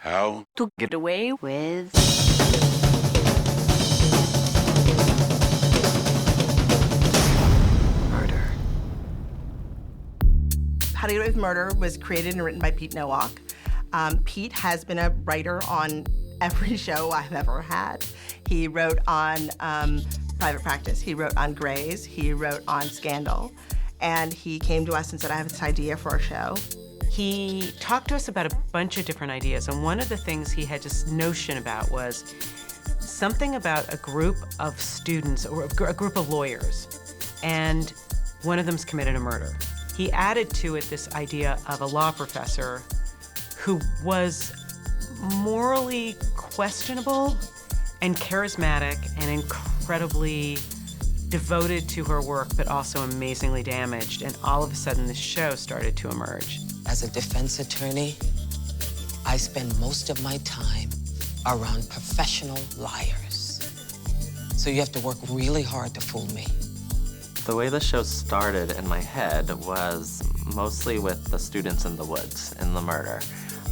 How? To get away with... murder. How to Get Away with Murder was created and written by Pete Nowak. Pete has been a writer on every show I've ever had. He wrote on Private Practice, he wrote on Grey's, he wrote on Scandal, and he came to us and said, I have this idea for a show. He talked to us about a bunch of different ideas, and one of the things he had this notion about was something about a group of students, or a group of lawyers, and one of them's committed a murder. He added to it this idea of a law professor who was morally questionable and charismatic and incredibly devoted to her work, but also amazingly damaged. And all of a sudden, this show started to emerge. As a defense attorney, I spend most of my time around professional liars. So you have to work really hard to fool me. The way the show started in my head was mostly with the students in the woods, in the murder.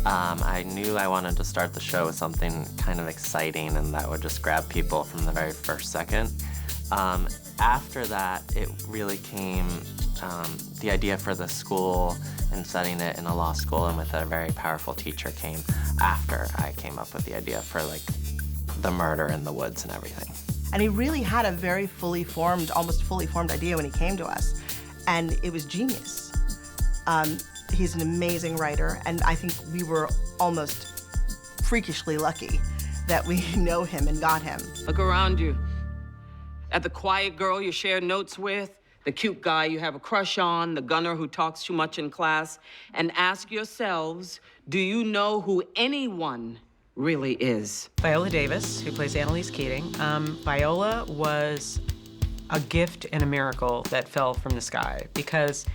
I knew I wanted to start the show with something kind of exciting and that would just grab people from the very first second. After that, it really came, the idea for the school and setting it in a law school and with a very powerful teacher came after I came up with the idea for like the murder in the woods and everything. And he really had a very fully formed, almost fully formed idea when he came to us, and it was genius. He's an amazing writer, and I think we were almost freakishly lucky that we know him and got him. Look around you. At the quiet girl you share notes with, the cute guy you have a crush on, the gunner who talks too much in class, and ask yourselves, do you know who anyone really is? Viola Davis, who plays Annalise Keating. Viola was a gift and a miracle that fell from the sky, because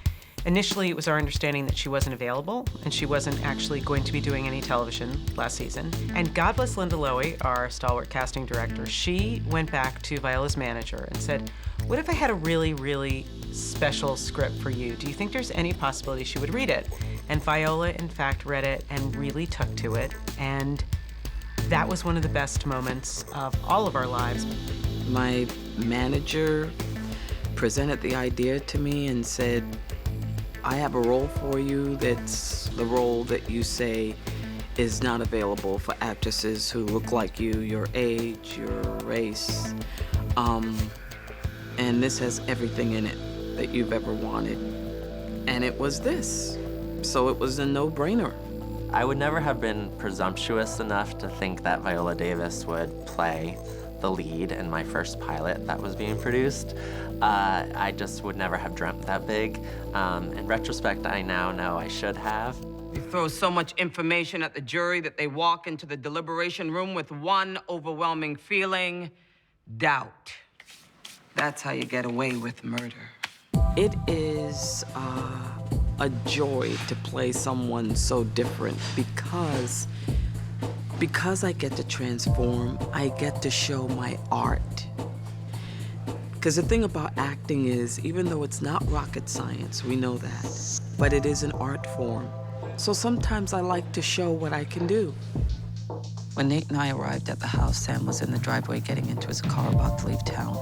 initially it was our understanding that she wasn't available and she wasn't actually going to be doing any television last season. And God bless Linda Lowy, our stalwart casting director. She went back to Viola's manager and said, what if I had a really, really special script for you? Do you think there's any possibility she would read it? And Viola, in fact, read it and really took to it. And that was one of the best moments of all of our lives. My manager presented the idea to me and said, I have a role for you that's the role that you say is not available for actresses who look like you, your age, your race. And this has everything in it that you've ever wanted. And it was this. So it was a no-brainer. I would never have been presumptuous enough to think that Viola Davis would play the lead in my first pilot that was being produced. I just would never have dreamt that big. In retrospect, I now know I should have. You throw so much information at the jury that they walk into the deliberation room with one overwhelming feeling, doubt. That's how you get away with murder. It is a joy to play someone so different because I get to transform, I get to show my art. Because the thing about acting is, even though it's not rocket science, we know that, but it is an art form. So sometimes I like to show what I can do. When Nate and I arrived at the house, Sam was in the driveway getting into his car about to leave town.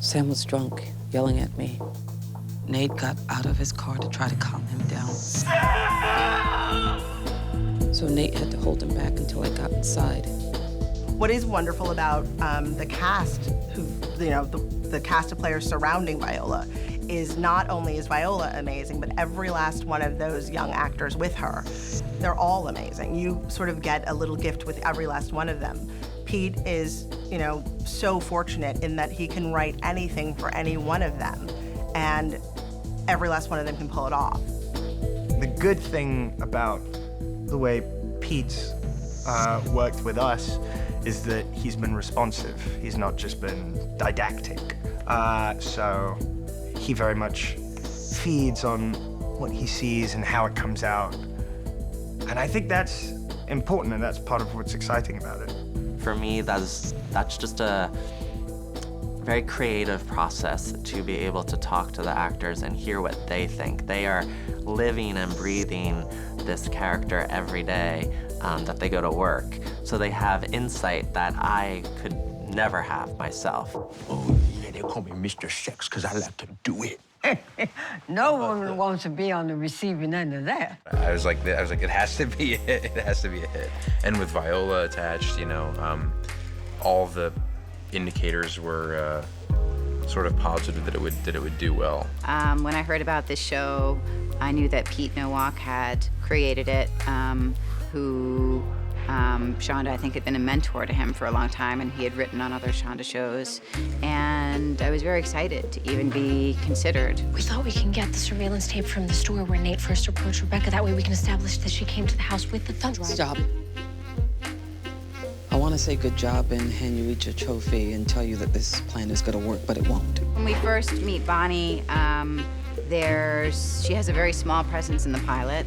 Sam was drunk, yelling at me. Nate got out of his car to try to calm him down. So Nate had to hold him back until I got inside. What is wonderful about the cast, the cast of players surrounding Viola, is not only is Viola amazing, but every last one of those young actors with her, they're all amazing. You sort of get a little gift with every last one of them. Pete is, so fortunate in that he can write anything for any one of them, and every last one of them can pull it off. The good thing about the way Pete's worked with us is that he's been responsive. He's not just been didactic. So he very much feeds on what he sees and how it comes out. And I think that's important, and that's part of what's exciting about it. For me, that's just a very creative process to be able to talk to the actors and hear what they think. They are living and breathing this character every day that they go to work. So they have insight that I could never have myself. Oh, yeah, they call me Mr. Sex because I like to do it. No woman wants to be on the receiving end of that. I was like, it has to be a hit. It has to be a hit. And with Viola attached, you know, all the indicators were sort of positive that it would do well. When I heard about this show, I knew that Pete Nowak had created it, who Shonda, I think, had been a mentor to him for a long time, and he had written on other Shonda shows. And I was very excited to even be considered. We thought we can get the surveillance tape from the store where Nate first approached Rebecca. That way we can establish that she came to the house with the thumb drive. Stop. I want to say good job and hand you each a trophy and tell you that this plan is going to work, but it won't. When we first meet Bonnie, she has a very small presence in the pilot.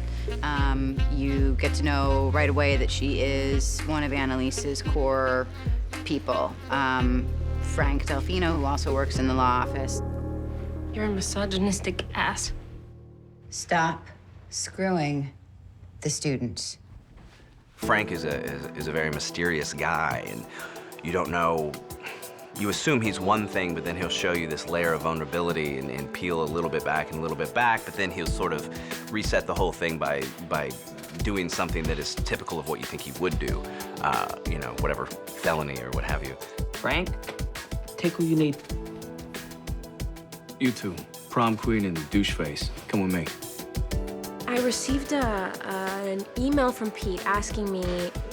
You get to know right away that she is one of Annalise's core people. Frank Delfino, who also works in the law office. You're a misogynistic ass. Stop screwing the students. Frank is a very mysterious guy, and you don't know. You assume he's one thing, but then he'll show you this layer of vulnerability and peel a little bit back and a little bit back, but then he'll sort of reset the whole thing by doing something that is typical of what you think he would do. You know, whatever felony or what have you. Frank, take who you need. You two, prom queen and douche face. Come with me. I received an email from Pete asking me,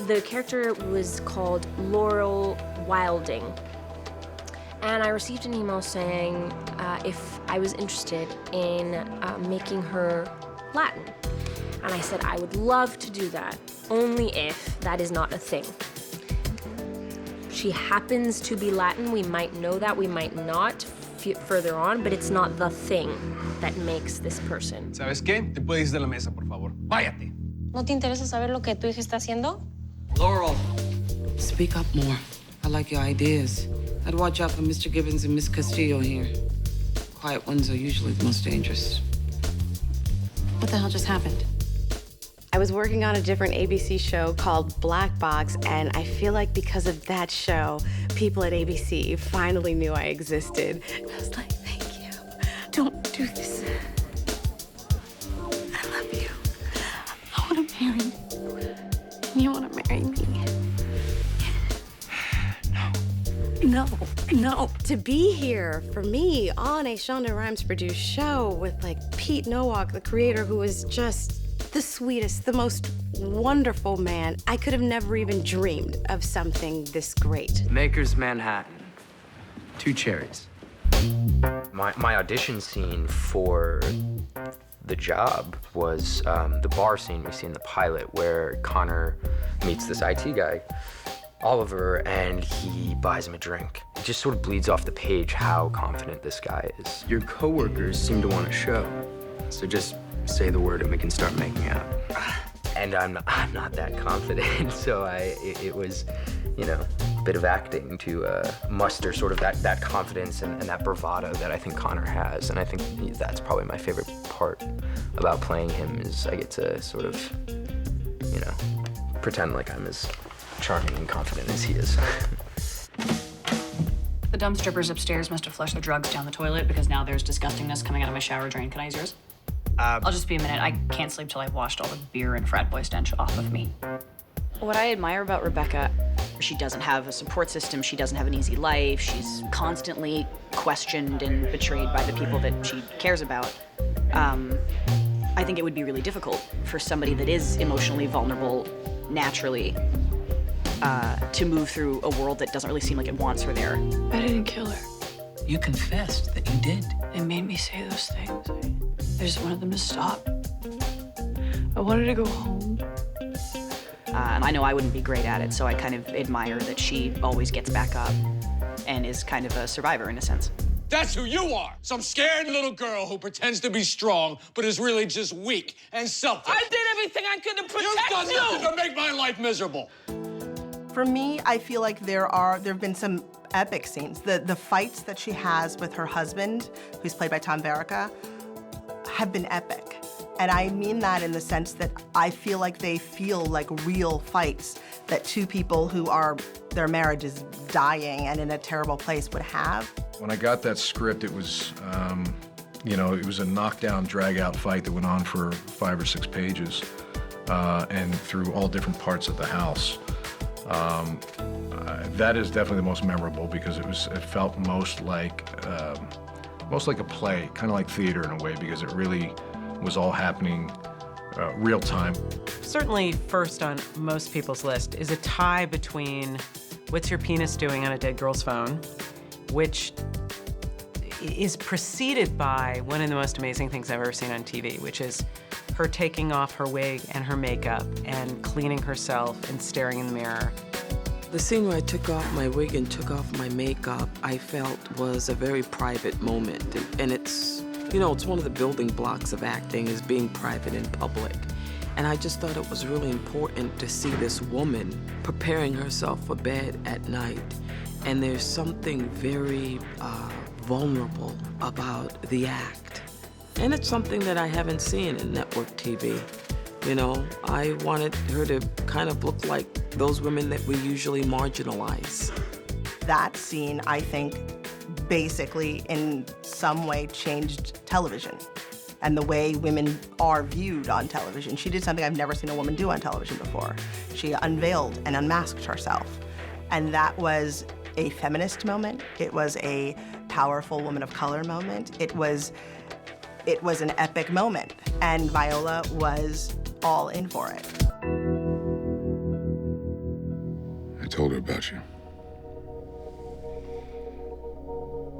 the character was called Laurel Wilding. And I received an email saying if I was interested in making her Latin. And I said I would love to do that, only if that is not a thing. She happens to be Latin. We might know that, we might not further on, but it's not the thing that makes this person. ¿Sabes qué? Te puedes ir de la mesa, por favor. Váyate. ¿No te interesa saber lo que tu hija está haciendo? Laurel. Speak up more. I like your ideas. I'd watch out for Mr. Gibbons and Miss Castillo here. Quiet ones are usually the most dangerous. What the hell just happened? I was working on a different ABC show called Black Box, and I feel like because of that show, people at ABC finally knew I existed. I was like, thank you. Don't do this. I love you. I want to marry you. And you want to marry me. No. To be here for me on a Shonda Rhimes produced show with like Pete Nowak, the creator, who is just the sweetest, the most wonderful man. I could have never even dreamed of something this great. Maker's Manhattan. 2 cherries. My audition scene for the job was the bar scene we see in the pilot where Connor meets this IT guy, Oliver, and he buys him a drink. It just sort of bleeds off the page how confident this guy is. Your coworkers seem to want a show, so just say the word and we can start making out. And I'm not that confident, so it was, you know, a bit of acting to muster sort of that confidence and that bravado that I think Connor has. And I think that's probably my favorite part about playing him is I get to sort of, you know, pretend like I'm as charming and confident as he is. The dumb strippers upstairs must have flushed their drugs down the toilet because now there's disgustingness coming out of my shower drain. Can I use yours? I'll just be a minute. I can't sleep till I've washed all the beer and frat boy stench off of me. What I admire about Rebecca, she doesn't have a support system, she doesn't have an easy life, she's constantly questioned and betrayed by the people that she cares about. I think it would be really difficult for somebody that is emotionally vulnerable naturally to move through a world that doesn't really seem like it wants her there. I didn't kill her. You confessed that you did. They made me say those things. I just wanted them to stop. I wanted to go home. And I know I wouldn't be great at it, so I kind of admire that she always gets back up and is kind of a survivor in a sense. That's who you are. Some scared little girl who pretends to be strong, but is really just weak and selfish. I did everything I could to protect You've done you! nothing to make my life miserable. For me, I feel like there have been some epic scenes. The fights that she has with her husband, who's played by Tom Verica, have been epic. And I mean that in the sense that I feel like they feel like real fights that two people who are, their marriage is dying and in a terrible place would have. When I got that script, it was, you know, it was a knockdown, drag-out fight that went on for 5 or 6 pages, and through all different parts of the house. That is definitely the most memorable because it felt most like a play, kind of like theater in a way, because it really was all happening real time. Certainly first on most people's list is a tie between What's Your Penis Doing on a Dead Girl's Phone, which is preceded by one of the most amazing things I've ever seen on TV, which is her taking off her wig and her makeup and cleaning herself and staring in the mirror. The scene where I took off my wig and took off my makeup, I felt was a very private moment. And it's, you know, it's one of the building blocks of acting is being private in public. And I just thought it was really important to see this woman preparing herself for bed at night. And there's something very vulnerable about the act. And it's something that I haven't seen in network TV. You know, I wanted her to kind of look like those women that we usually marginalize. That scene, I think, basically in some way changed television and the way women are viewed on television. She did something I've never seen a woman do on television before. She unveiled and unmasked herself. And that was a feminist moment. It was a powerful woman of color moment. It was an epic moment. And Viola was all in for it. I told her about you.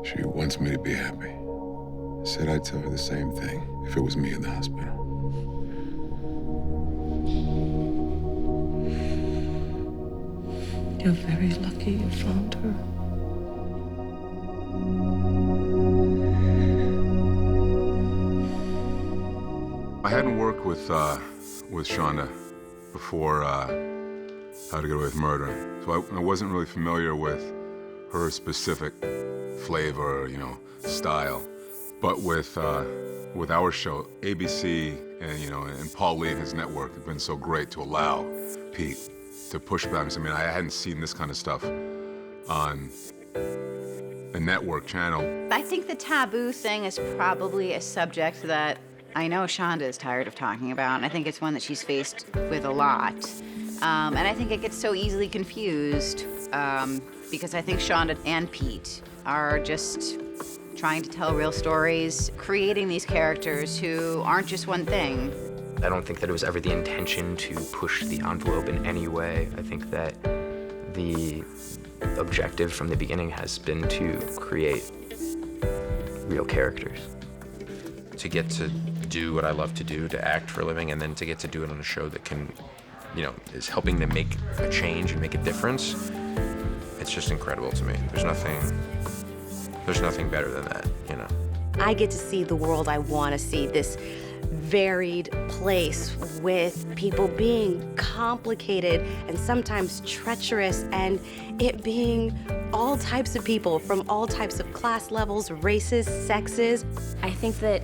She wants me to be happy. I said I'd tell her the same thing if it was me in the hospital. You're very lucky you found her. I hadn't worked with Shonda before How to Get Away with Murder, so I wasn't really familiar with her specific flavor, you know, style. But with our show, ABC and Paul Lee and his network have been so great to allow Pete to push boundaries. I mean, I hadn't seen this kind of stuff on a network channel. I think the taboo thing is probably a subject that I know Shonda is tired of talking about, and I think it's one that she's faced with a lot. And I think it gets so easily confused because I think Shonda and Pete are just trying to tell real stories, creating these characters who aren't just one thing. I don't think that it was ever the intention to push the envelope in any way. I think that the objective from the beginning has been to create real characters. To get to do what I love to do, to act for a living, and then to get to do it on a show that can, you know, is helping to make a change and make a difference, it's just incredible to me. There's nothing better than that, you know. I get to see the world I want to see, this varied place with people being complicated and sometimes treacherous, and it being all types of people from all types of class levels, races, sexes. I think that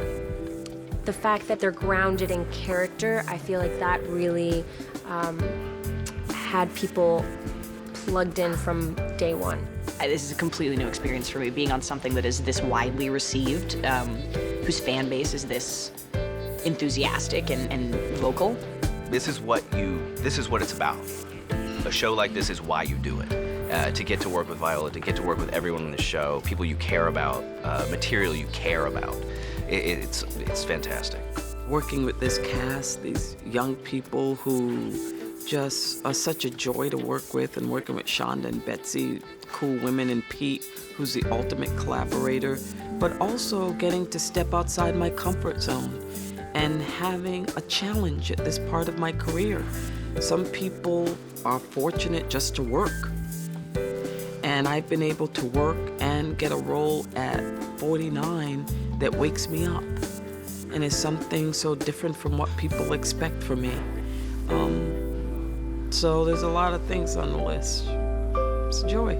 the fact that they're grounded in character, I feel like that really had people plugged in from day one. This is a completely new experience for me, being on something that is this widely received, whose fan base is this enthusiastic and vocal. This is what it's about. A show like this is why you do it. To get to work with Viola, to get to work with everyone on the show, people you care about, material you care about. It's fantastic. Working with this cast, these young people who just are such a joy to work with, and working with Shonda and Betsy, cool women, and Pete, who's the ultimate collaborator, but also getting to step outside my comfort zone and having a challenge at this part of my career. Some people are fortunate just to work. And I've been able to work and get a role at 49 that wakes me up and is something so different from what people expect from me. So there's a lot of things on the list. It's a joy.